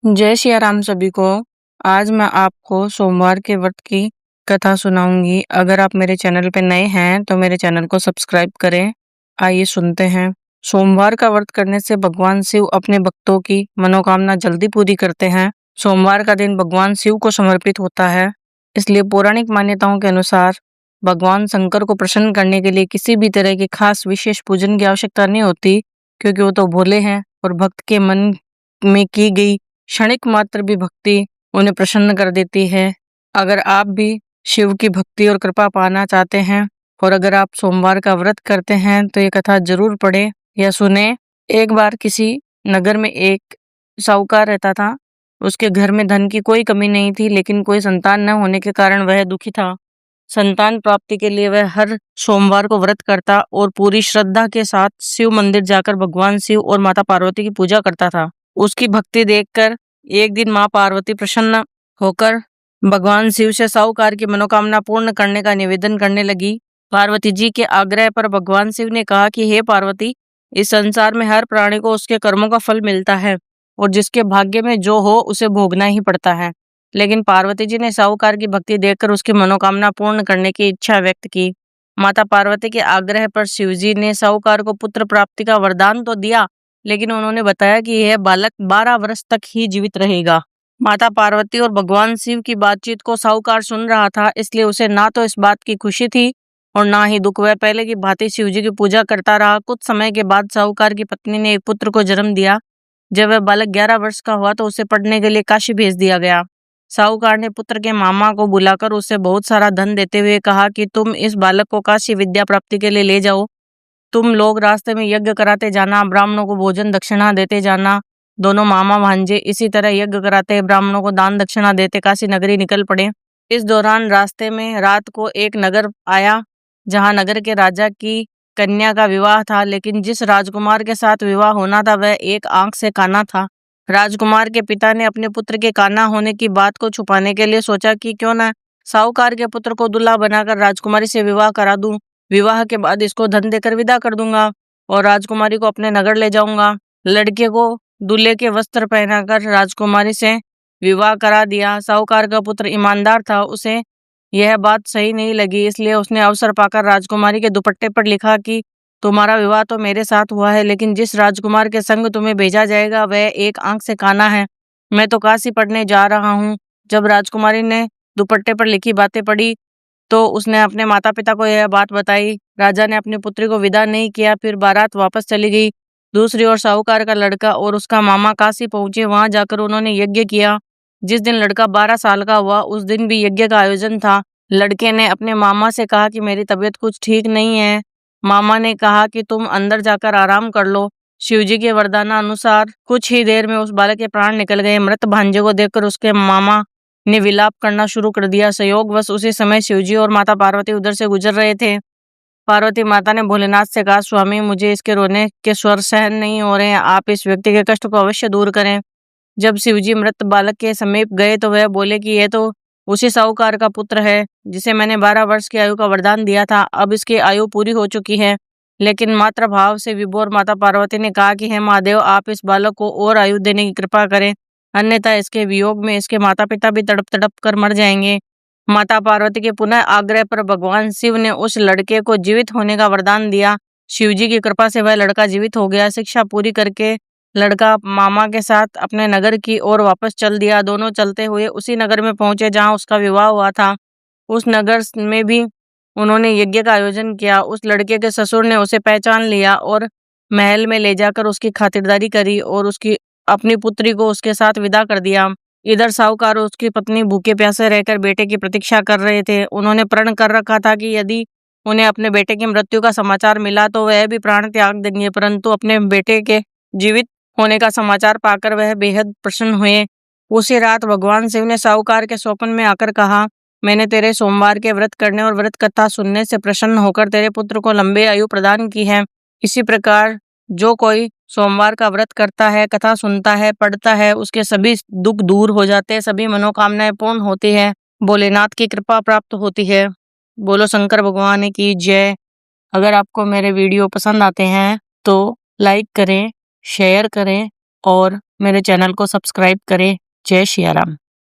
जय सिया राम सभी को। आज मैं आपको सोमवार के व्रत की कथा सुनाऊंगी। अगर आप मेरे चैनल पे नए हैं तो मेरे चैनल को सब्सक्राइब करें। आइए सुनते हैं। सोमवार का व्रत करने से भगवान शिव अपने भक्तों की मनोकामना जल्दी पूरी करते हैं। सोमवार का दिन भगवान शिव को समर्पित होता है, इसलिए पौराणिक मान्यताओं के अनुसार भगवान शंकर को प्रसन्न करने के लिए किसी भी तरह की खास विशेष पूजन की आवश्यकता नहीं होती, क्योंकि वो तो भोले हैं और भक्त के मन में की गई क्षणिक मात्र भी भक्ति उन्हें प्रसन्न कर देती है। अगर आप भी शिव की भक्ति और कृपा पाना चाहते हैं और अगर आप सोमवार का व्रत करते हैं तो ये कथा जरूर पढ़ें या सुने। एक बार किसी नगर में एक साहूकार रहता था। उसके घर में धन की कोई कमी नहीं थी, लेकिन कोई संतान न होने के कारण वह दुखी था। संतान प्राप्ति के लिए वह हर सोमवार को व्रत करता और पूरी श्रद्धा के साथ शिव मंदिर जाकर भगवान शिव और माता पार्वती की पूजा करता था। उसकी भक्ति देखकर एक दिन माँ पार्वती प्रसन्न होकर भगवान शिव से साहूकार की मनोकामना पूर्ण करने का निवेदन करने लगी। पार्वती जी के आग्रह पर भगवान शिव ने कहा कि हे पार्वती, इस संसार में हर प्राणी को उसके कर्मों का फल मिलता है और जिसके भाग्य में जो हो उसे भोगना ही पड़ता है। लेकिन पार्वती जी ने साहूकार की भक्ति देखकर उसकी मनोकामना पूर्ण करने की इच्छा व्यक्त की। माता पार्वती के आग्रह पर शिवजी ने साहूकार को पुत्र प्राप्ति का वरदान तो दिया, लेकिन उन्होंने बताया कि यह बालक 12 वर्ष तक ही जीवित रहेगा। माता पार्वती और भगवान शिव की बातचीत को साहूकार सुन रहा था, इसलिए उसे ना तो इस बात की खुशी थी और ना ही दुख। वह पहले की भांति शिवजी की पूजा करता रहा। कुछ समय के बाद साहूकार की पत्नी ने एक पुत्र को जन्म दिया। जब वह बालक 11 वर्ष का हुआ तो उसे पढ़ने के लिए काशी भेज दिया गया। साहूकार ने पुत्र के मामा को बुलाकर उसे बहुत सारा धन देते हुए कहा कि तुम इस बालक को काशी विद्या प्राप्ति के लिए ले जाओ। तुम लोग रास्ते में यज्ञ कराते जाना, ब्राह्मणों को भोजन दक्षिणा देते जाना। दोनों मामा भांजे इसी तरह यज्ञ कराते, ब्राह्मणों को दान दक्षिणा देते काशी नगरी निकल पड़े। इस दौरान रास्ते में रात को एक नगर आया, जहां नगर के राजा की कन्या का विवाह था, लेकिन जिस राजकुमार के साथ विवाह होना था वह एक आंख से काना था। राजकुमार के पिता ने अपने पुत्र के काना होने की बात को छुपाने के लिए सोचा कि क्यों न साहूकार के पुत्र को दूल्हा बनाकर राजकुमारी से विवाह करा दूं। विवाह के बाद इसको धन देकर विदा कर दूंगा और राजकुमारी को अपने नगर ले जाऊंगा। लड़के को दूल्हे के वस्त्र पहनाकर राजकुमारी से विवाह करा दिया। साहूकार का पुत्र ईमानदार था, उसे यह बात सही नहीं लगी, इसलिए उसने अवसर पाकर राजकुमारी के दुपट्टे पर लिखा कि तुम्हारा विवाह तो मेरे साथ हुआ है, लेकिन जिस राजकुमार के संग तुम्हें भेजा जाएगा वह एक आंख से काना है। मैं तो काशी पढ़ने जा रहा हूँ। जब राजकुमारी ने दुपट्टे पर लिखी बातें पढ़ी तो उसने अपने माता पिता को यह बात बताई। राजा ने अपनी पुत्री को विदा नहीं किया, फिर बारात वापस चली गई। दूसरी ओर साहूकार का लड़का और उसका मामा काशी पहुंचे। वहां जाकर उन्होंने यज्ञ किया। जिस दिन लड़का 12 साल का हुआ उस दिन भी यज्ञ का आयोजन था। लड़के ने अपने मामा से कहा कि मेरी तबीयत कुछ ठीक नहीं है। मामा ने कहा कि तुम अंदर जाकर आराम कर लो। शिवजी के वरदानानुसार कुछ ही देर में उस बालक के प्राण निकल गए। मृत भांजे को देखकर उसके मामा ने विलाप करना शुरू कर दिया। संयोगवश उसी समय शिवजी और माता पार्वती उधर से गुजर रहे थे। पार्वती माता ने भोलेनाथ से कहा, स्वामी, मुझे इसके रोने के स्वर सहन नहीं हो रहे हैं, आप इस व्यक्ति के कष्ट को अवश्य दूर करें। जब शिवजी मृत बालक के समीप गए तो वह बोले कि यह तो उसी साहूकार का पुत्र है जिसे मैंने 12 वर्ष की आयु का वरदान दिया था। अब इसकी आयु पूरी हो चुकी है। लेकिन मात्र भाव से विभोर माता पार्वती ने कहा कि हे महादेव, आप इस बालक को और आयु देने की कृपा करें, अन्यथा इसके वियोग में इसके माता पिता भी तड़प तड़प कर मर जाएंगे। माता पार्वती के पुनः आग्रह पर भगवान शिव ने उस लड़के को जीवित होने का वरदान दिया। शिवजी की कृपा से वह लड़का जीवित हो गया। शिक्षा पूरी करके लड़का मामा के साथ अपने नगर की ओर वापस चल दिया। दोनों चलते हुए उसी नगर में पहुंचे जहां उसका विवाह हुआ था। उस नगर में भी उन्होंने यज्ञ का आयोजन किया। उस लड़के के ससुर ने उसे पहचान लिया और महल में ले जाकर उसकी खातिरदारी करी और उसकी अपनी पुत्री को उसके साथ विदा कर दिया। इधर साहूकार और उसकी पत्नी भूखे प्यासे रहकर बेटे की प्रतीक्षा कर रहे थे। उन्होंने प्रण कर रखा था कि यदि उन्हें अपने बेटे की मृत्यु का समाचार मिला तो वह भी प्राण त्याग देंगे, परंतु अपने बेटे के जीवित होने का समाचार पाकर वह बेहद प्रसन्न हुए। उसी रात भगवान शिव ने साहूकार के स्वप्न में आकर कहा, मैंने तेरे सोमवार के व्रत करने और व्रत कथा सुनने से प्रसन्न होकर तेरे पुत्र को लंबी आयु प्रदान की है। इसी प्रकार जो कोई सोमवार का व्रत करता है, कथा सुनता है, पढ़ता है, उसके सभी दुख दूर हो जाते हैं, सभी मनोकामनाएं पूर्ण होती है, भोलेनाथ की कृपा प्राप्त होती है। बोलो शंकर भगवान की जय। अगर आपको मेरे वीडियो पसंद आते हैं तो लाइक करें, शेयर करें और मेरे चैनल को सब्सक्राइब करें। जय सिया राम।